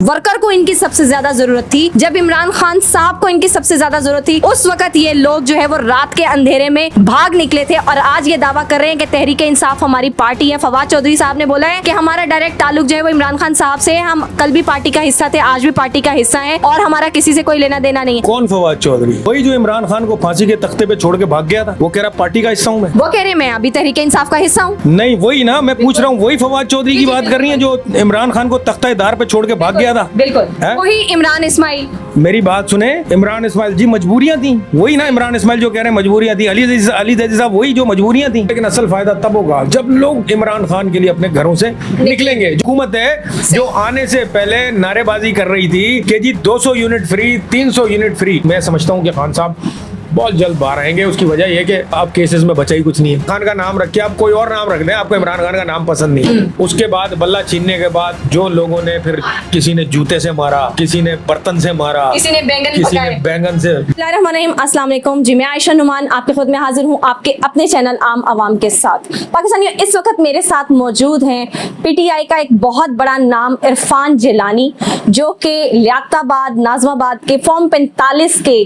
Worker को इनकी सबसे ज्यादा जरूरत थी, जब इमरान खान साहब को इनकी सबसे ज्यादा जरूरत थी, उस वक्त ये लोग जो है वो रात के अंधेरे में भाग निकले थे और आज ये दावा कर रहे हैं कि तहरीक इंसाफ हमारी पार्टी है। फवाद चौधरी साहब ने बोला है कि हमारा डायरेक्ट ताल्लुक जो है वो इमरान खान साहब से है, हम कल भी पार्टी का हिस्सा थे, आज भी पार्टी का हिस्सा है और हमारा किसी से कोई लेना देना नहीं है। कौन फवाद चौधरी? वही जो इमरान खान को फांसी के तख्ते पे छोड़ के भाग गया था, वो कह रहा पार्टी का हिस्सा हूँ मैं। वो कह रहे मैं अभी तहरीक इंसाफ का हिस्सा हूँ। नहीं वही ना मैं पूछ रहा हूँ, वही फवाद चौधरी की बात कर रही है जो इमरान खान को तख्ता-ए-दार पे छोड़ के भाग गया था। बिल्कुल वही इमरान इस्माइल। मेरी बात सुने, इमरान इस्माइल जी मजबूरियां थी, वही ना इमरान इस्माइल जो कह रहे हैं मजबूरियां थी, अली जैदी साहब वही जो मजबूरियां थी। लेकिन असल फायदा तब होगा जब लोग इमरान खान के लिए अपने घरों से निकलेंगे। हुकूमत है जो आने से पहले नारेबाजी कर रही थी कि जी 200 यूनिट फ्री, 300 यूनिट फ्री। मैं समझता हूँ कि खान साहब बहुत जल्द बाहर आएंगे। उसकी वजह यह कि आप केसेस में बचा ही कुछ नहीं है। खान का नाम रख के आप कोई और नाम रख दें, आपको इमरान खान का नाम पसंद नहीं है। उसके बाद बल्ला छीनने के बाद जो लोगों ने फिर किसी ने जूते से मारा, किसी ने बर्तन से मारा, किसी ने बैंगन से। अस्सलाम वालेकुम जी, मैं आयशा नुमान आपके खुद में हाजिर हूँ आपके अपने चैनल आम आवाम के साथ। पाकिस्तानियों, इस वक्त मेरे साथ मौजूद हैं पीटीआई का एक बहुत बड़ा नाम इरफान जिलानी, जो कि लियाकताबाद नाज़िमाबाद के फॉर्म 45 के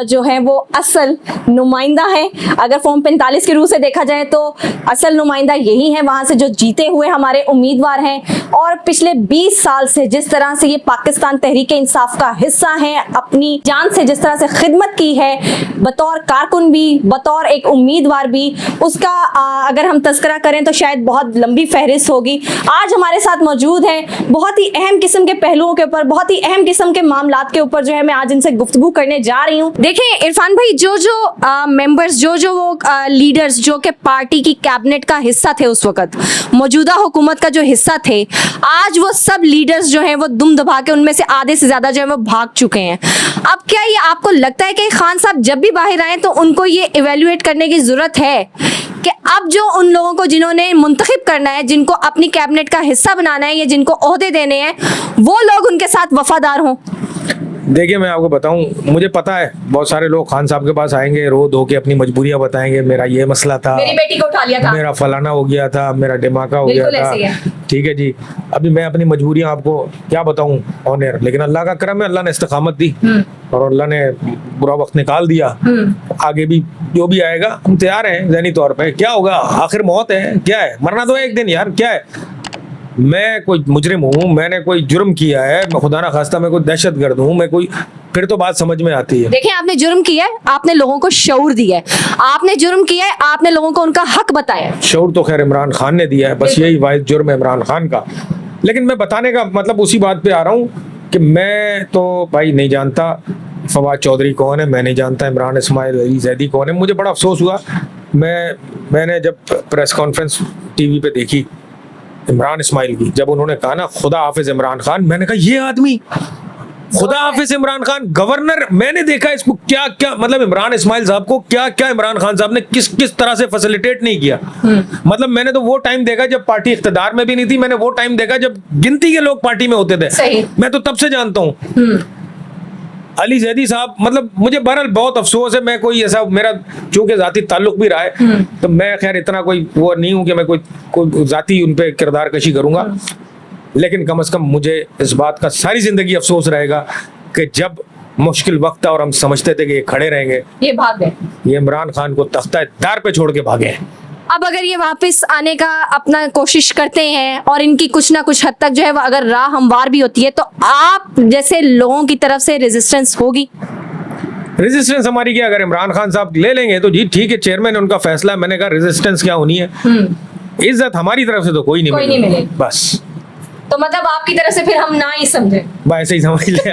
जो है वो असल नुमाइंदा है। अगर फॉर्म 45 की रूह से देखा जाए तो असल नुमाइंदा यही है, वहां से जो जीते हुए हमारे उम्मीदवार हैं और पिछले 20 साल से जिस तरह से ये पाकिस्तान तहरीक इंसाफ का हिस्सा है, अपनी जान से जिस तरह से खिदमत की है, बतौर कारकुन भी, बतौर एक उम्मीदवार भी, उसका अगर हम तस्करा करें तो शायद बहुत लंबी फहरिस्त होगी। आज हमारे साथ मौजूद है बहुत ही अहम किस्म के पहलुओं के ऊपर, बहुत ही अहम किस्म के मामलात के ऊपर जो है मैं आज इनसे गुफ्तगू करने जा रही हूँ। देखें इरफान भाई, जो मेंबर्स, जो वो लीडर्स जो के पार्टी की कैबिनेट का हिस्सा थे उस वक्त, मौजूदा हुकूमत का जो हिस्सा थे, आज वो सब लीडर्स जो हैं वो दुम दबा के उनमें से आधे से ज्यादा जो है वो भाग चुके हैं। अब क्या ये आपको लगता है कि खान साहब जब भी बाहर आए तो उनको ये इवेल्युएट करने की जरूरत है कि अब जो उन लोगों को जिन्होंने मुंतखब करना है, जिनको अपनी कैबिनेट का हिस्सा बनाना है या जिनको ओहदे देने हैं, वो लोग उनके साथ वफादार हों? देखिए मैं आपको बताऊं, मुझे पता है बहुत सारे लोग खान साहब के पास आएंगे, रो धो के अपनी मजबूरियां बताएंगे, मेरा ये मसला था, मेरी बेटी को उठा लिया था, मेरा फलाना हो गया था, मेरा दिमागा हो गया था। ठीक है जी, अभी मैं अपनी मजबूरियां आपको क्या बताऊं ऑन एयर, लेकिन अल्लाह का करम है, अल्लाह ने इस्तिकामत दी और अल्लाह ने बुरा वक्त निकाल दिया। आगे भी जो भी आएगा हम तैयार हैं ज़हनी तौर पे। क्या होगा, आखिर मौत है, क्या है, मरना तो है एक दिन यार, क्या है। मैं कोई मुजरिम हूँ, मैंने कोई जुर्म किया है, मैं खुदा ना खास्ता मैं कोई दहशतगर्द हूँ, मैं कोई, फिर तो बात समझ में आती है। देखिए आपने जुर्म किया है, आपने लोगों को शऊर दिया है, आपने जुर्म किया है, आपने लोगों को उनका हक बताया। शऊर तो खैर इमरान खान ने दिया है, बस यही वाहिद जुर्म है इमरान खान का। लेकिन मैं बताने का मतलब उसी बात पे आ रहा हूँ कि मैं तो भाई नहीं जानता फवाद चौधरी कौन है, मैं नहीं जानता इमरान इस्माइल अली जैदी कौन है। मुझे बड़ा अफसोस हुआ, मैंने जब प्रेस कॉन्फ्रेंस टीवी पे देखी इमरान इस्माइल की, जब उन्होंने कहा ना खुदा हाफिज इमरान खान, मैंने कहा ये आदमी खुदा हाफिज इमरान खान गवर्नर, मैंने देखा इसको क्या क्या मतलब इमरान इस्माइल साहब को क्या क्या इमरान खान साहब ने किस किस तरह से फैसिलिटेट नहीं किया। मतलब मैंने तो वो टाइम देखा जब पार्टी इख्तिदार में भी नहीं थी, मैंने वो टाइम देखा जब गिनती के लोग पार्टी में होते थे। मैं तो तब से जानता हूँ अली जैदी साहब, मतलब मुझे बहरहाल बहुत अफसोस है, मैं कोई ऐसा, मेरा चूंकि जाती ताल्लुक भी रहा है तो मैं खैर इतना कोई वो नहीं हूं कि मैं कोई जाती उन पे किरदार कशी करूंगा, लेकिन कम से कम मुझे इस बात का सारी जिंदगी अफसोस रहेगा कि जब मुश्किल वक्त था और हम समझते थे कि ये खड़े रहेंगे, ये भाग गए, ये इमरान खान को तख्ता-ए-दार पे छोड़ के भागे। अब अगर ये वापस आने का अपना कोशिश करते हैं और इनकी कुछ ना कुछ हद तक जो है वो अगर राह हमवार भी होती है तो आप जैसे लोगों की तरफ से रेजिस्टेंस होगी? रेजिस्टेंस हमारी क्या, अगर इमरान खान साहब ले लेंगे तो जी ठीक है, चेयरमैन उनका फैसला है। मैंने कहा रेजिस्टेंस क्या होनी है, इज्जत हमारी तरफ से तो कोई नहीं मिले बस। तो मतलब आपकी तरफ से फिर हम ना ही समझे, ऐसे ही समझ ले।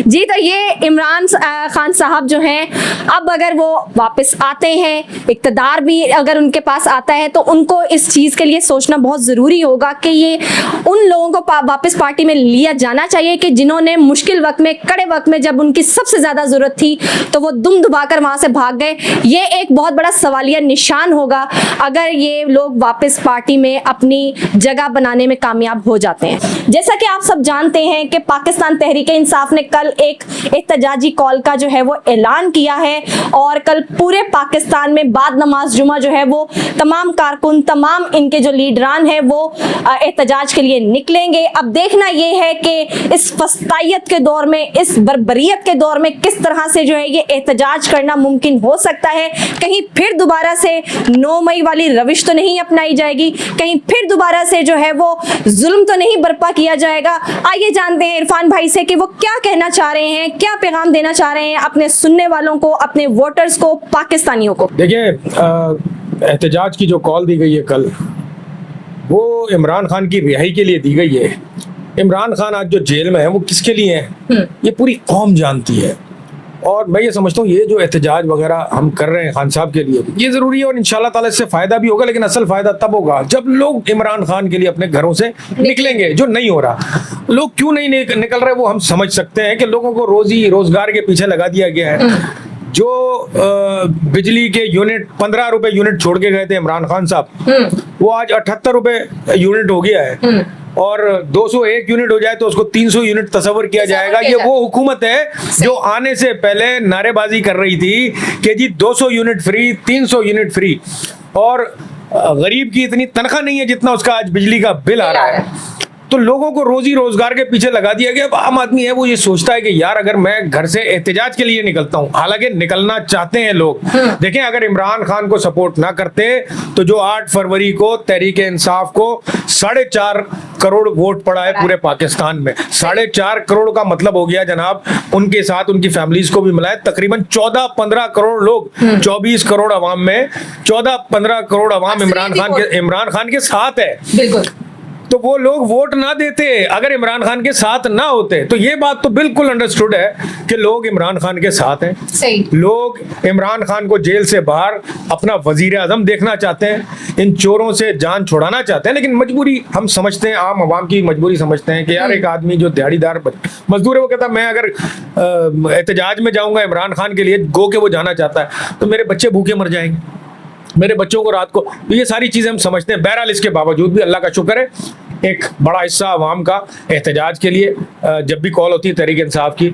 जी, तो ये इमरान खान साहब जो हैं, अब अगर वो वापस आते हैं, इक़्तिदार भी अगर उनके पास आता है, तो उनको इस चीज़ के लिए सोचना बहुत ज़रूरी होगा कि ये उन लोगों को वापस पार्टी में लिया जाना चाहिए कि जिन्होंने मुश्किल वक्त में, कड़े वक्त में, जब उनकी सबसे ज़्यादा ज़रूरत थी तो वो दुम दबाकर वहाँ से भाग गए। ये एक बहुत बड़ा सवालिया निशान होगा अगर ये लोग वापस पार्टी में अपनी जगह बनाने में कामयाब हो जाते जाते हैं। जैसा कि आप सब जानते हैं कि पाकिस्तान तहरीक-ए-इंसाफ ने कल एक एहतजाजी कॉल का जो है वो ऐलान किया है और कल पूरे पाकिस्तान में बाद नमाज जुमा जो है वो तमाम कारकुन, तमाम इनके जो लीडरान हैं वो एहतजाज के लिए निकलेंगे। अब देखना ये है कि इस फस्तायत के दौर में, इस बर्बरियत के दौर में किस तरह से जो है ये एहतजाज करना मुमकिन हो सकता है। कहीं फिर दोबारा से 9 मई वाली रविश तो नहीं अपनाई जाएगी, कहीं फिर दोबारा से जो है वो जुल्म तो नहीं बर्पा किया जाएगा। आइए जानते हैं इरफान भाई से कि वो क्या कहना चाह रहे हैं, क्या पैगाम देना चाह रहे हैं अपने सुनने वालों को, अपने वोटर्स को, पाकिस्तानियों को। देखिए, एहतजाज की जो कॉल दी गई है कल, वो इमरान खान की रिहाई के लिए दी गई है। इमरान खान आज जो जेल में है वो किसके लिए है ये पूरी कौम जानती है। और मैं ये समझता हूँ ये जो एहतजाज वगैरह हम कर रहे हैं खान साहब के लिए, ये जरूरी है और इंशाल्लाह ताला इससे फायदा भी होगा, लेकिन असल फायदा तब होगा जब लोग इमरान खान के लिए अपने घरों से निकलेंगे, जो नहीं हो रहा। लोग क्यों नहीं निकल रहे वो हम समझ सकते हैं कि लोगों को रोजी रोजगार के पीछे लगा दिया गया है। जो बिजली के यूनिट 15 रुपए यूनिट छोड़ के गए थे इमरान खान साहब, वो आज 78 रुपए यूनिट हो गया है और 201 यूनिट हो जाए तो उसको 300 यूनिट तस्वर किया जाएगा। ये वो हुकूमत है जो आने से पहले नारेबाजी कर रही थी कि जी 200 यूनिट फ्री, 300 यूनिट फ्री, और गरीब की इतनी तनख्वाह नहीं है जितना उसका आज बिजली का बिल आ रहा है। तो लोगों को रोजी रोजगार के पीछे लगा दिया गया। अब आम आदमी है वो ये सोचता है कि यार अगर मैं घर से एहतजाज के लिए निकलता हूं, हालांकि निकलना चाहते हैं लोग। देखें, अगर इमरान खान को सपोर्ट ना करते तो जो 8 फरवरी को तहरीक-ए-इंसाफ को 4.5 करोड़ वोट पड़ा है पूरे पाकिस्तान में, 4.5 करोड़ का मतलब हो गया जनाब, उनके साथ उनकी फैमिलीज को भी मिला है तकरीबन 14-15 करोड़ लोग। 24 करोड़ अवाम में 14-15 करोड़ अवाम इमरान खान के साथ है। बिल्कुल। तो वो लोग वोट ना देते अगर इमरान खान के साथ ना होते। तो ये बात तो बिल्कुल अंडरस्टूड है कि लोग इमरान खान के साथ हैं। सही। लोग इमरान खान को जेल से बाहर अपना वजीर आजम देखना चाहते हैं, इन चोरों से जान छुड़ाना चाहते हैं, लेकिन मजबूरी हम समझते हैं, आम आवाम की मजबूरी समझते हैं कि यार एक आदमी जो दिहाड़ीदार मजदूर है वो कहता है मैं अगर एहतजाज में जाऊंगा इमरान खान के लिए, गो के वो जाना चाहता है, तो मेरे बच्चे भूखे मर जाएंगे, मेरे बच्चों को रात को। तो ये सारी चीजें हम समझते हैं। बहरहाल इसके बावजूद भी अल्लाह का शुक्र है एक बड़ा हिस्सा अवाम का एहतजाज के लिए जब भी कॉल होती है तहरीक-ए-इंसाफ की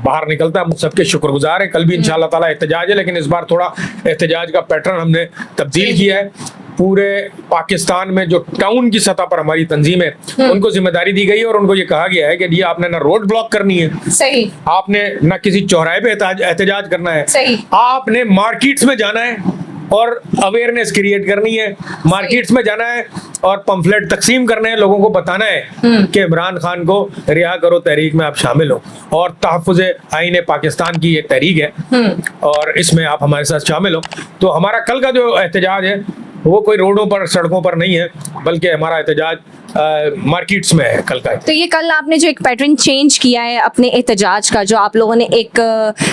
बाहर निकलता है। हम सबके शुक्रगुजार हैं। कल भी इंशाल्लाह ताला एहतजाज है, लेकिन इस बार थोड़ा एहतजाज का पैटर्न हमने तब्दील किया है। पूरे पाकिस्तान में जो टाउन की सतह पर हमारी तंजीम है उनको जिम्मेदारी दी गई है और उनको ये कहा गया है कि ये आपने ना रोड ब्लॉक करनी है, सही, आपने ना किसी चौराहे पे एहतजाज करना है, सही, आपने मार्केट्स में जाना है और अवेयरनेस क्रिएट करनी है, मार्केट्स में जाना है और पंफलेट तकसीम करने हैं, लोगों को बताना है कि इमरान खान को रिहा करो, तहरीक में आप शामिल हो और तहफ़्फ़ुज़ आईन पाकिस्तान की ये तहरीक है और इसमें आप हमारे साथ शामिल हो। तो हमारा कल का जो एहतजाज है वो कोई रोडों पर, सड़कों पर नहीं है, बल्कि हमारा एहतजाज मार्केट्स में है कल का। तो ये कल आपने जो एक पैटर्न चेंज किया है अपने एहतजाज का, जो आप लोगों ने एक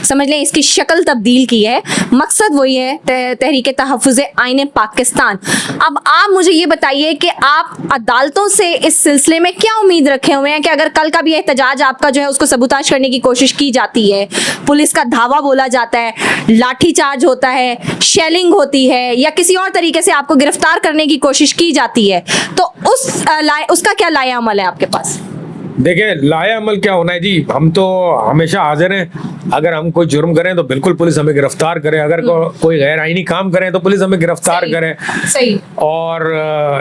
समझ लें इसकी शक्ल तब्दील की है, मकसद वही है तहरीक तहफ़्फ़ुज़ आईन पाकिस्तान। अब आप मुझे ये बताइए कि आप अदालतों से इस सिलसिले में क्या उम्मीद रखे हुए हैं कि अगर कल का भी एहतजाज आपका जो है उसको सबूताज करने की कोशिश की जाती है, पुलिस का धावा बोला जाता है, लाठीचार्ज होता है, शेलिंग होती है या किसी और तरीके से आपको गिरफ्तार करने की कोशिश की जाती है, तो उसका क्या लाया अमल है आपके पास? देखिए, लाया अमल क्या होना है जी, हम तो हमेशा हाजिर हैं। अगर हम कोई जुर्म करें तो बिल्कुल पुलिस हमें गिरफ्तार करे, अगर कोई गैर आईनी काम करें तो पुलिस हमें गिरफ्तार करे। सही। और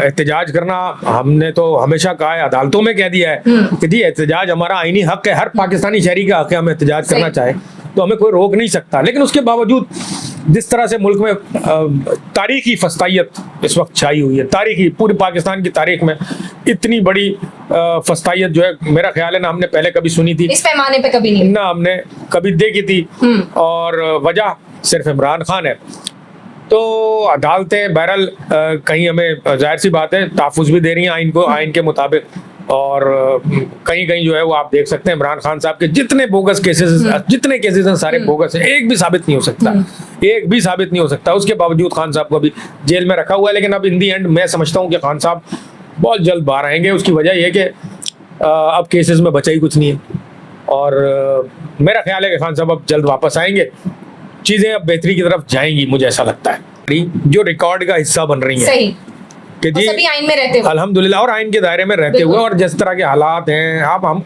एहतजाज करना हमने तो हमेशा कहा है, अदालतों में कह दिया है कि जी एहतजाज हमारा आईनी हक है, हर पाकिस्तानी शहरी का हक है, हम एहतजाज करना चाहे तो हमें कोई रोक नहीं सकता। लेकिन उसके बावजूद जिस तरह से मुल्क में तारीखी फस्तायत इस वक्त छाई हुई है, तारीखी पूरी पाकिस्तान की तारीख में इतनी बड़ी फस्तायत जो है मेरा ख्याल है ना हमने पहले कभी सुनी थी, इस पैमाने पे कभी नहीं, ना हमने कभी देखी थी। और वजह सिर्फ इमरान खान है। तो अदालतें बहरहाल कहीं हमें जाहिर सी बात है तहफ़्फ़ुज़ भी दे रही हैं आइन को, आइन के मुताबिक, और कहीं कहीं जो है वो आप देख सकते हैं इमरान खान साहब के जितने बोगस केसेस, जितने केसेस हैं सारे बोगस हैं, एक भी साबित नहीं हो सकता, एक भी साबित नहीं हो सकता। उसके बावजूद खान साहब को अभी जेल में रखा हुआ है। लेकिन अब इन दी एंड मैं समझता हूँ कि खान साहब बहुत जल्द बाहर आएंगे। उसकी वजह यह कि अब केसेस में बचा ही कुछ नहीं है और मेरा ख्याल है कि खान साहब अब जल्द वापस आएंगे, चीज़ें अब बेहतरी की तरफ जाएंगी, मुझे ऐसा लगता है। जो रिकॉर्ड का हिस्सा बन रही है, कि जी सभी आइन में रहते हुए। अल्हम्दुलिल्लाह, और आइन के दायरे में रहते हुए, और जिस तरह के हालात हैं, आप हम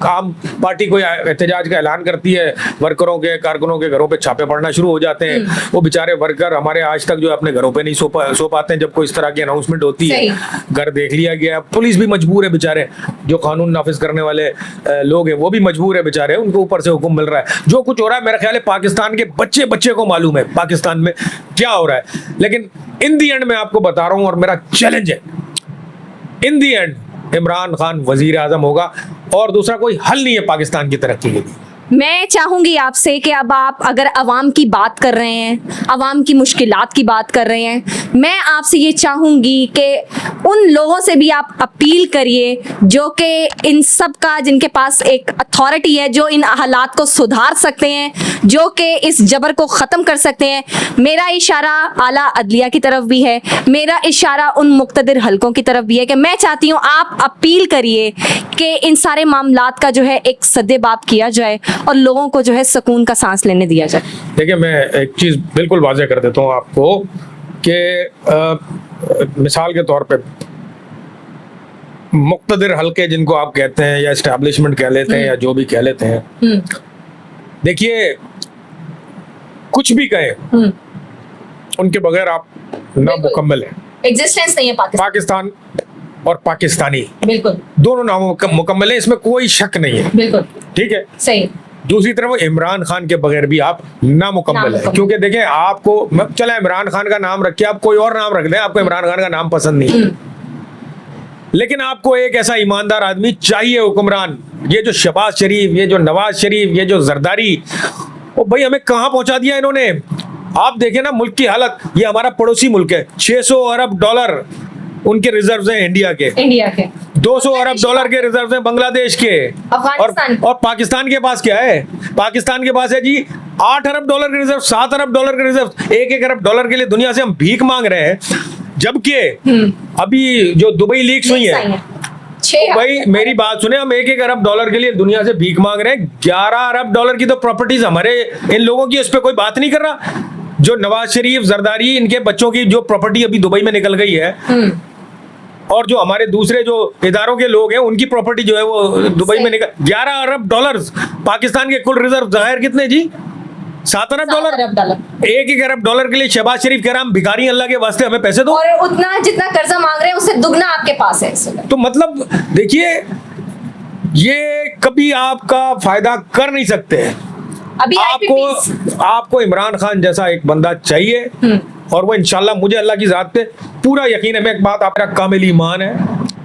पार्टी कोई एहतजाज का ऐलान करती है, वर्करों के कारकुनों के घरों पे छापे पड़ना शुरू हो जाते हैं। वो बेचारे वर्कर हमारे आज तक जो है अपने घरों पे नहीं सो पाते हैं जब कोई इस तरह की अनाउंसमेंट होती है। घर देख लिया गया, पुलिस भी मजबूर है बेचारे, जो कानून नाफिज करने वाले लोग हैं वो भी मजबूर है बेचारे, उनको ऊपर से हुक्म मिल रहा है। जो कुछ हो रहा है मेरा ख्याल है पाकिस्तान के बच्चे को मालूम है पाकिस्तान में क्या हो रहा है। लेकिन इन दी एंड मैं आपको बता रहा हूं, और मेरा चैलेंज है, इन दी एंड इमरान खान वजीर आजम होगा, और दूसरा कोई हल नहीं है पाकिस्तान की तरक्की के लिए। मैं चाहूंगी आपसे कि अब आप अगर अवाम की बात कर रहे हैं, अवाम की मुश्किलात की बात कर रहे हैं, मैं आपसे ये चाहूंगी कि उन लोगों से भी आप अपील करिए जो कि इन सब का, जिनके पास एक अथॉरिटी है, जो इन हालात को सुधार सकते हैं, जो कि इस जबर को ख़त्म कर सकते हैं। मेरा इशारा आला अदलिया की तरफ भी है, मेरा इशारा उन मुक़्तदिर हलकों की तरफ भी है कि मैं चाहती हूँ आप अपील करिए कि इन सारे मामलात का जो है एक सद्देबाब किया जाए और लोगों को जो है सुकून का सांस लेने दिया जाए। देखिए, मैं एक चीज़ बिल्कुल वाज़ेह कर देता हूँ आपको कि मिसाल के तौर पे मुक़्तदिर हलके जिनको आप कहते हैं, या एस्टैब्लिशमेंट कह लेते हैं, या जो भी कह लेते हैं, देखिए कुछ भी कहें उनके बगैर आप नामुकम्मल है। एग्जिस्टेंस नहीं है पाकिस्तान और पाकिस्तानी बिल्कुल दोनों नामुकम्मल है, इसमें कोई शक नहीं है। बिल्कुल ठीक है, सही। दूसरी तरफ इमरान खान के बगैर भी आप नामुकम्मल है, क्योंकि देखें आपको चला इमरान खान का नाम रखिए, आप कोई और नाम रख दें, आपको इमरान खान का नाम पसंद नहीं है, लेकिन आपको एक ऐसा ईमानदार आदमी चाहिए हुक्मरान। ये जो शहबाज शरीफ, ये जो नवाज शरीफ, ये जो जरदारी, ओ भाई हमें कहां पहुंचा दिया इन्होंने। आप देखें ना मुल्क की हालत, ये हमारा पड़ोसी मुल्क है, 600 अरब डॉलर उनके रिजर्व हैं इंडिया के, 200 अरब डॉलर के रिजर्व हैं बांग्लादेश के, और पाकिस्तान के पास क्या है? पाकिस्तान के पास है जी 8 अरब डॉलर के रिजर्व, 7 अरब डॉलर के रिजर्व। 1 अरब डॉलर के लिए दुनिया से हम भीख मांग रहे हैं, जबकि अभी जो दुबई लीक्स हुई है, भाई मेरी बात सुने, हम 1 अरब डॉलर के लिए दुनिया से भीख मांग रहे हैं। 11 अरब डॉलर की तो प्रॉपर्टीज हमारे इन लोगों की, उस पर कोई बात नहीं कर रहा। जो नवाज शरीफ, जरदारी, इनके बच्चों की जो प्रॉपर्टी अभी दुबई में निकल गई है, और जो हमारे दूसरे जो इदारों के लोग हैं उनकी प्रॉपर्टी जो है वो दुबई में निकल, 11 अरब डॉलर। पाकिस्तान के कुल रिजर्व जाहिर कितने जी? 7 अरब डॉलर। 1 अरब डॉलर के लिए शहबाज शरीफ कह रहा हम भिखारी, अल्लाह के वास्ते हमें पैसे दो, और उतना जितना कर्जा मांग रहे हैं उससे दुगना आपके पास है। तो मतलब देखिए, ये कभी आपका फायदा कर नहीं सकते। अभी आपको इमरान खान जैसा एक बंदा चाहिए, और वो इंशाल्लाह, मुझे अल्लाह की जात पे पूरा यकीन है। मैं एक बात, आपका कामिल ईमान है,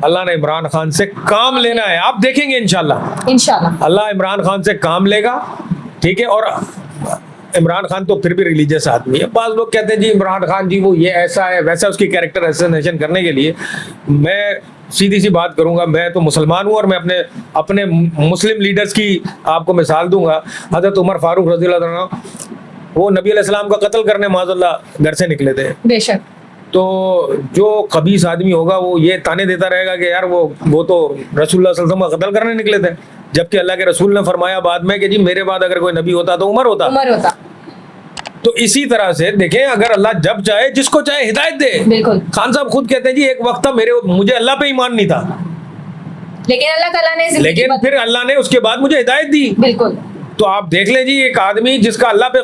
अल्लाह ने इमरान खान से काम लेना है, आप देखेंगे इंशाल्लाह अल्लाह इमरान खान से काम लेगा। ठीक है, और इमरान खान तो फिर भी रिलीजियस आदमी है। बाज़ लोग कहते हैं जी इमरान खान जी वो ये ऐसा है वैसा, उसकी कैरेक्टर असैसिनेशन करने के लिए मैं सीधी सी बात करूंगा, मैं तो मुसलमान हूँ, और मैं अपने मुस्लिम लीडर्स की आपको मिसाल दूंगा। हज़रत उमर फारूक रज़ियल्लाहु अन्हु, वो नबी अलैहिस्सलाम का कत्ल करने माज़अल्लाह घर से निकले थे। बेशक। तो जो खबीस आदमी होगा वो ये ताने देता रहेगा कि यार वो तो रसूलुल्लाह सल्लल्लाहु अलैहि वसल्लम का कत्ल करने निकले थे, जबकि अल्लाह के रसूल ने फरमाया बाद में कि जी मेरे बाद अगर कोई नबी होता तो उमर होता। तो इसी तरह से देखें, अगर अल्लाह जब चाहे जिसको चाहे हिदायत दे। बिल्कुल। खान साहब खुद कहते हैं जी एक वक्त था मुझे अल्लाह पे ईमान नहीं था, लेकिन अल्लाह ताला ने लेकिन फिर अल्लाह ने उसके बाद मुझे हिदायत दी। बिल्कुल। तो आप देख लें जी, एक आदमी जिसका अल्लाह पे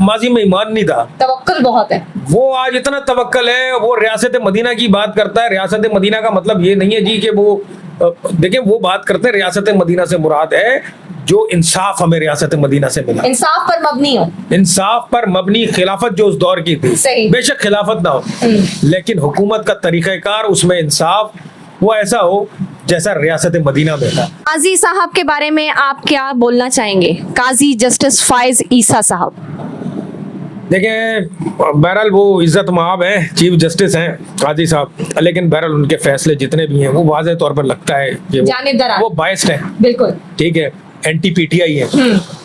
माजी में ईमान नहीं था, तवक्कुल बहुत है, वो आज इतना तवक्कल है, वो रियासत मदीना की बात करता है। रियासत मदीना का मतलब ये नहीं है जी कि वो देखिए, वो बात करते हैं रियासत मदीना से मुराद है जो इंसाफ हमें रियासत मदीना से मिला, इंसाफ पर मबनी हो, इंसाफ पर मबनी खिलाफत जो उस दौर की थी। बेशक खिलाफत ना हो, लेकिन हुकूमत का तरीक़ाकार, उसमें इंसाफ वो ऐसा हो जैसा रियासत मदीना में था। काजी साहब के बारे में आप क्या बोलना चाहेंगे? काजी जस्टिस फायज ईसा साहब, देखें, बहरहाल वो इज्जत माब हैं, चीफ जस्टिस हैं काजी साहब, लेकिन बहरहाल उनके फैसले जितने भी हैं वो वाज़ेह तौर पर लगता है कि वो बायस्ड हैं। बिल्कुल ठीक है, एंटी पीटीआई है,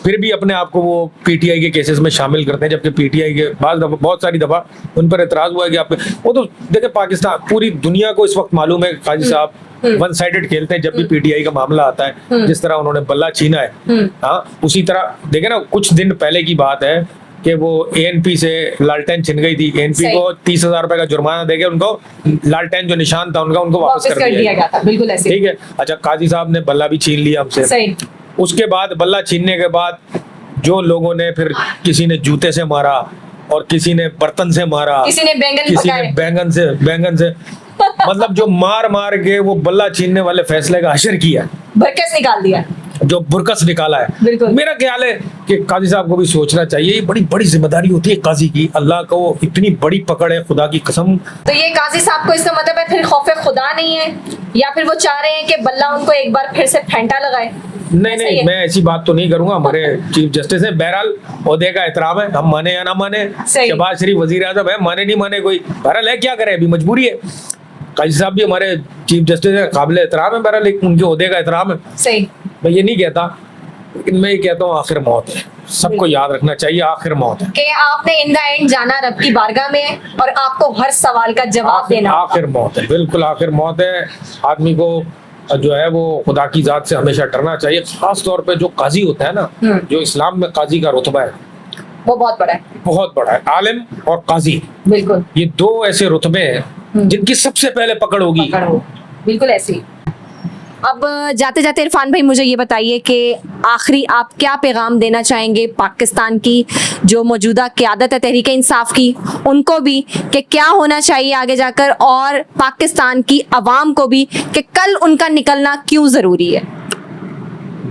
फिर भी अपने आप को वो पीटीआई के केसेस में शामिल करते हैं, जबकि पीटीआई के बहुत सारी दफा उन पर एतराज हुआ है कि आप वो तो देखें, पाकिस्तान पूरी दुनिया को इस वक्त मालूम है काजी साहब वन साइडेड खेलते हैं जब भी पीटीआई का मामला आता है। जिस तरह उन्होंने बल्ला छीना है, हाँ, उसी तरह देखें ना, कुछ दिन पहले की बात है, कि वो एएनपी से लालटेन छिन गई थी, एएनपी सही। को 30,000 रुपए का जुर्माना देके उनको लालटेन जो निशान था उनका उनको वापस कर दिया गया था, बिल्कुल ऐसे। ठीक है। अच्छा, काजी साहब ने बल्ला भी छीन लिया हमसे। सही। उसके बाद बल्ला छीनने के बाद जो लोगों ने फिर किसी ने जूते से मारा और किसी ने बर्तन से मारा, किसी ने बैंगन किसी पकाए। ने बैंगन से मतलब जो मार मार के वो बल्ला छीनने वाले फैसले का हशर किया, बरकस निकाल दिया। जो बुरकस निकाला है। बिल्कुल। मेरा ख्याल है कि काजी साहब को भी सोचना चाहिए, ये बड़ी बड़ी जिम्मेदारी होती है काजी की। अल्लाह को इतनी बड़ी पकड़ है, खुदा की कसम। तो ये काजी साहब को इसका मतलब है फिर खौफ खुदा नहीं है, या फिर वो चाह रहे हैं कि बल्ला उनको एक बार फिर से फेंटा लगाए? नहीं ऐसा ही नहीं, है? मैं ऐसी बात तो नहीं करूंगा। हमारे चीफ जस्टिस है, बहरहाल ओहदे का एहतराम है, हम माने या ना माने। सही। शहबाज शरीफ वजीर आजम है, माने नहीं माने कोई, बहरहाल है, क्या करे, अभी मजबूरी है। काजी साहब भी हमारे चीफ जस्टिस है, काबिल एहतराम है, बहरहाल उनके ओहदे का एहतराम है। सही। मैं ये नहीं कहता, लेकिन मैं ये कहता हूँ आखिर मौत है, सबको याद रखना चाहिए, आखिर मौत है। कि आपने इन द एंड जाना रब की बारगाह में है और आपको हर सवाल का जवाब देना होगा। आखिर मौत है, बिल्कुल आखिर मौत है। आदमी को जो है वो खुदा की जात से हमेशा डरना चाहिए, खास तौर पे जो काजी होता है ना, जो इस्लाम में काजी का रुतबा है वो बहुत बड़ा है। बहुत बड़ा है। आलिम और काजी, बिल्कुल। ये दो ऐसे रुतबे हैं जिनकी सबसे पहले पकड़ होगी। पकड़ो, बिल्कुल ऐसे ही। अब जाते जाते इरफान भाई मुझे ये बताइए कि आखिरी आप क्या पैगाम देना चाहेंगे पाकिस्तान की जो मौजूदा क़यादत है तहरीक इंसाफ की, उनको भी कि क्या होना चाहिए आगे जाकर, और पाकिस्तान की आवाम को भी कि कल उनका निकलना क्यों ज़रूरी है?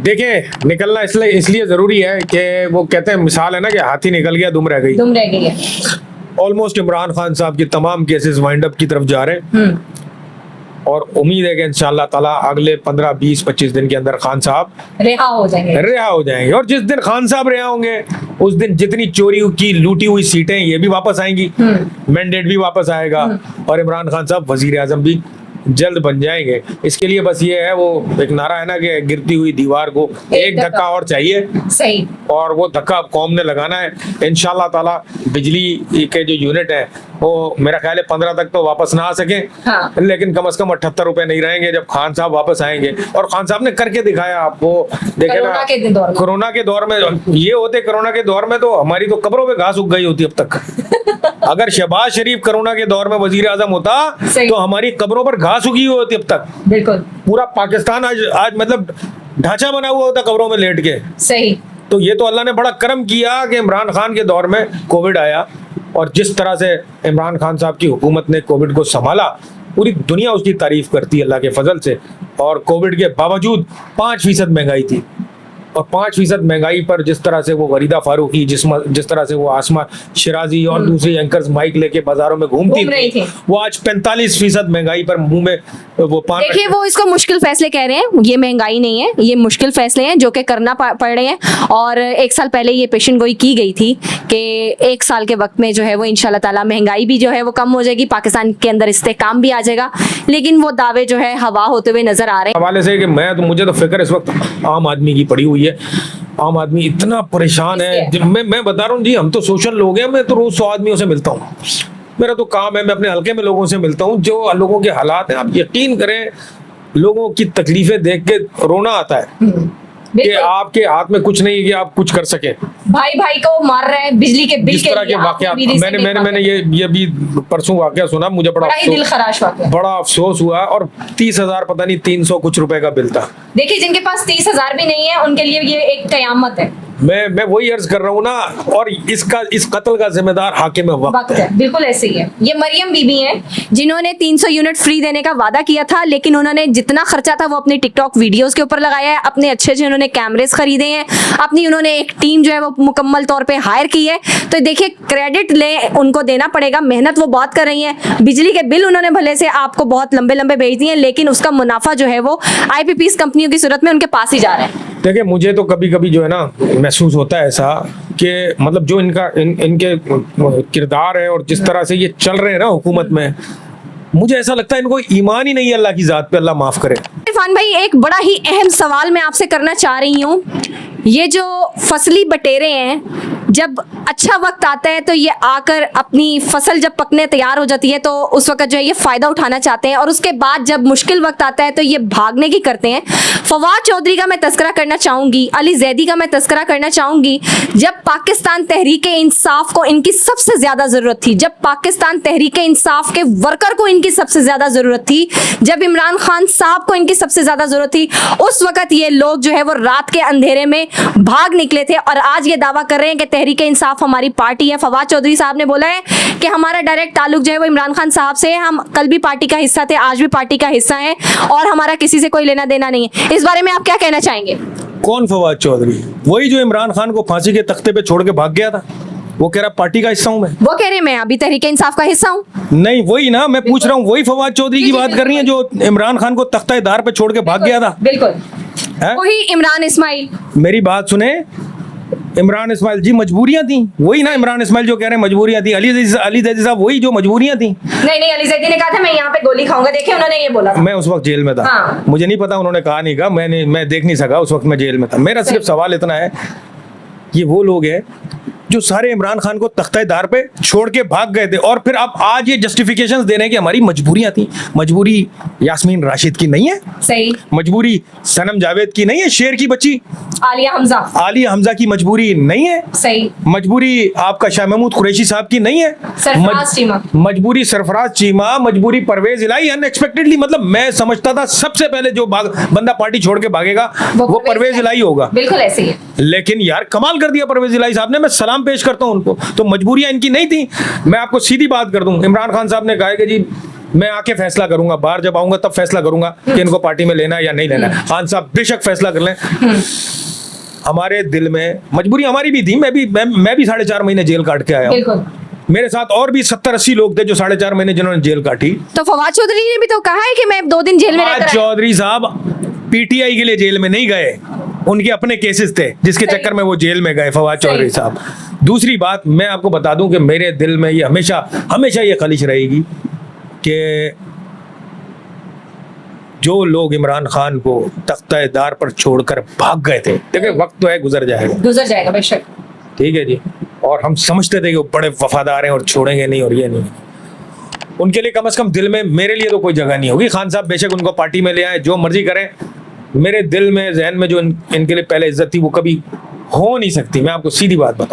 देखिए, निकलना इसलिए जरूरी है कि वो कहते हैं, मिसाल है ना कि हाथी निकल गया दुम रह गई। दुम रह गई है। ऑलमोस्ट इमरान खान साहब के तमाम केसेस वाइंड अप की तरफ जा रहे हैं और उम्मीद है कि इंशाल्लाह ताला अगले 15, 20, 25 दिन के अंदर खान साहब रिहा हो जाएंगे। और जिस दिन खान साहब रिहा होंगे उस दिन जितनी चोरी की लूटी हुई सीटें ये भी वापस आएंगी, मैंडेट भी वापस आएगा और इमरान खान साहब वजीर आजम भी जल्द बन जाएंगे। इसके लिए बस ये है, वो एक नारा है ना कि गिरती हुई दीवार को एक धक्का और चाहिए। सही। और वो धक्का कौम ने लगाना है। इंशाल्लाह ताला बिजली के जो यूनिट है वो मेरा ख्याल है 15 तक तो वापस ना आ सके, हाँ। लेकिन कम से कम 78 रुपए नहीं रहेंगे जब खान साहब वापस आएंगे। और खान साहब ने करके दिखाया, आप वो देखे ना, कोरोना के दौर में ये होते, कोरोना के दौर में तो हमारी तो कब्रों पे घास उग गई होती अब तक। अगर शहबाज शरीफ कोरोना के दौर में वजीर आजम होता तो हमारी कब्रों पर घास उगी हुई होती अब तक। बिल्कुल। पूरा पाकिस्तान आज मतलब ढांचा बना हुआ होता कब्रों में लेट के। सही। तो ये तो अल्लाह ने बड़ा करम किया कि इमरान खान के दौर में कोविड आया और जिस तरह से इमरान खान साहब की हुकूमत ने कोविड को संभाला, पूरी दुनिया उसकी तारीफ करती है अल्लाह के फजल से। और कोविड के बावजूद 5% महंगाई थी और 5% महंगाई पर जिस तरह से वो वरीदा फारूकी, जिस तरह से वो आसमा शिराजी और दूसरी एंकर्स माइक लेके बाजारों में घूमती थी, वो आज 45% महंगाई पर मुंह में वो पान। देखिए, वो इसको मुश्किल फैसले कह रहे हैं, ये महंगाई नहीं है, ये मुश्किल फैसले हैं जो कि करना पड़ रहे हैं। और 1 साल पहले ये पेशन गोई की गई थी कि 1 साल के वक्त में जो है वो इंशाल्लाह ताला महंगाई भी जो है वो कम हो जाएगी, पाकिस्तान के अंदर इस्तेहकाम भी आ जाएगा, लेकिन वो दावे जो है हवा होते हुए नजर आ रहे हैं। हवाले से कि मुझे तो फिक्र इस वक्त आम आदमी की पड़ी हुई है। आम आदमी इतना परेशान है, मैं बता रहा हूँ जी, हम तो सोशल लोग हैं, मैं तो रोज 100 आदमियों से मिलता हूँ, मेरा तो काम है, मैं अपने हल्के में लोगों से मिलता हूँ। जो लोगों के हालात हैं, आप यकीन करें, लोगों की तकलीफें देख के रोना आता है कि आपके हाथ में कुछ नहीं कि आप कुछ कर सके। भाई भाई को मार रहे हैं बिजली के बिल इस तरह के वाकया मैंने ये भी परसों वाकया सुना, मुझे बड़ा दिल खराश वाकया, बड़ा अफसोस हुआ। और 30,000 पता नहीं 300 कुछ रुपए का बिल था। देखिए, जिनके पास 30,000 भी नहीं है उनके लिए ये एक कयामत है। मैं वही अर्ज कर रहा हूँ ना। और इस कत्ल का जिम्मेदार हाकिम वक्त है। बिल्कुल ऐसे ही है। ये मरियम बीबी हैं जिन्होंने 300 यूनिट फ्री देने का वादा किया था, लेकिन उन्होंने जितना खर्चा था वो अपने टिकटॉक वीडियोस के ऊपर लगाया है, अपने अच्छे उन्होंने कैमरेज खरीदे हैं, अपनी उन्होंने एक टीम जो है वो मुकम्मल तौर पे हायर की है। तो देखिए, क्रेडिट ले उनको देना पड़ेगा, मेहनत वो बहुत कर रही हैं। बिजली के बिल उन्होंने भले से आपको बहुत लंबे लंबे भेज दिए, लेकिन उसका मुनाफा जो है वो IPPs कंपनियों की सूरत में उनके पास ही जा रहा है। देखिए, मुझे तो कभी कभी जो है ना महसूस होता है ऐसा कि मतलब जो इनके किरदार है और जिस तरह से ये चल रहे हैं ना हुकूमत में, मुझे ऐसा लगता है इनको ईमान ही नहीं है अल्लाह की जात पे, अल्लाह माफ करे। इरफान भाई, एक बड़ा ही अहम सवाल मैं आपसे करना चाह रही हूँ। ये जो फसली बटेरे हैं जब अच्छा वक्त आता है तो ये आकर अपनी फसल जब पकने तैयार हो जाती है तो उस वक्त जो है ये फायदा उठाना चाहते हैं, और उसके बाद जब मुश्किल वक्त आता है तो ये भागने की करते हैं। फवाद चौधरी का मैं तस्करा करना चाहूंगी, अली जैदी का मैं तस्करा करना चाहूंगी। जब पाकिस्तान तहरीके इंसाफ को इनकी सबसे ज्यादा जरूरत थी, जब पाकिस्तान तहरीके इंसाफ के वर्कर को इनकी सबसे ज्यादा जरूरत थी, जब इमरान खान साहब को इनकी सबसे ज्यादा जरूरत थी, उस वक्त ये लोग जो है वो रात के अंधेरे में भाग निकले थे और आज ये दावा कर रहे हैं कि तहरीके इंसाफ हमारी पार्टी है। फवाद चौधरी साहब ने बोला है कि हमारा डायरेक्ट ताल्लुक जो है वो इमरान खान साहब से है, हम कल भी पार्टी का हिस्सा थे, आज भी पार्टी का हिस्सा है और हमारा किसी से कोई लेना देना नहीं है। इस बारे में आप क्या कहना चाहेंगे? कौन फवाद चौधरी? वही जो इमरान खान को फांसी के तख्ते पे छोड़ के भाग गया था, वो कह रहा पार्टी का हिस्सा हूं मैं। वो कह रहे हैं मैं अभी तहरीके इंसाफ का हिस्सा हूं। नहीं वही ना मैं पूछ रहा हूँ, वही फवाद चौधरी की बात कर रही है जो इमरान खान को तख्ता दार पे छोड़ के भाग गया था। बिल्कुल है? वही इमरान इस्माइल। मेरी बात सुने, इमरान इस्माइल जी मजबूरियां थी, वही ना इमरान इस्माइल जो कह रहे हैं मजबूरियां थी। अली जैदी साहब वही जो मजबूरियां थी। नहीं अली जैदी ने कहा था मैं यहाँ पे गोली खाऊंगा, देखिए उन्होंने ये बोला था। मैं उस वक्त जेल में था। हाँ। मुझे नहीं पता उन्होंने कहा नहीं कहा, मैं देख नहीं सका उस वक्त, मैं जेल में था। मेरा सिर्फ सवाल इतना है, ये वो लोग हैं जो सारे इमरान खान को तख्ते दार पे छोड़ के भाग गए थे और फिर आप आज ये जस्टिफिकेशंस दे रहे हैं कि हमारी मजबूरियां थी। मजबूरी यास्मीन राशिद की नहीं है, सही। मजबूरी सनम जावेद की नहीं है, शेर की बच्ची आलिया हमजा की मजबूरी नहीं है, सही। मजबूरी आपका शाह महमूद कुरैशी साहब की नहीं है, सरफराज चीमा। मजबूरी सरफराज चीमा, मजबूरी परवेज इलाही। अनएक्सपेक्टेडली मतलब मैं समझता था सबसे पहले जो बंदा पार्टी छोड़ के भागेगा वो परवेज इलाही होगा। बिल्कुल ऐसे ही है। लेकिन यार कमाल कर दिया परवेज इलाही साहब ने, मैं सलाम पेश करता हूं उनको। तो मजबूरियां इनकी नहीं थी। मैं आपको सीधी बात कर दूं, इमरान खान साहब ने कहा कि जी मैं आके फैसला करूंगा, बाहर जब आऊंगा तब फैसला करूंगा कि इनको पार्टी में लेना है या नहीं लेना है। खान साहब बेशक फैसला कर लें। हमारे दिल में मजबूरी हमारी भी थी, मैं भी 4.5 महीने जेल काट के आया हूं। मेरे साथ और भी 70-80 लोग थे जो 4.5 महीने जिन्होंने जेल काटी। तो फवाद चौधरी ने भी तो कहा है कि मैं 2 दिन जेल में रहकर आया। चौधरी साहब पीटीआई के लिए जेल में नहीं गए, उनके अपने केसेस थे जिसके चक्कर में वो जेल में गए फवाद चौधरी साहब। दूसरी बात मैं आपको बता दूं कि मेरे दिल में ये हमेशा ये खलिश रहेगी कि जो लोग इमरान खान को तख्ता दार पर छोड़कर भाग गए थे, देखिए वक्त तो है, गुजर जाएगा बेशक, ठीक है जी। और हम समझते थे कि वो बड़े वफादार हैं और छोड़ेंगे नहीं और ये नहीं, उनके लिए कम से कम दिल में, मेरे लिए तो कोई जगह नहीं होगी। खान साहब बेशक उनको पार्टी में ले आए, जो मर्जी करें, मेरे दिल में जहन में जो इनके लिए पहले इज्जत थी वो कभी हो नहीं सकती। मैं आपको सीधी बात बताऊं।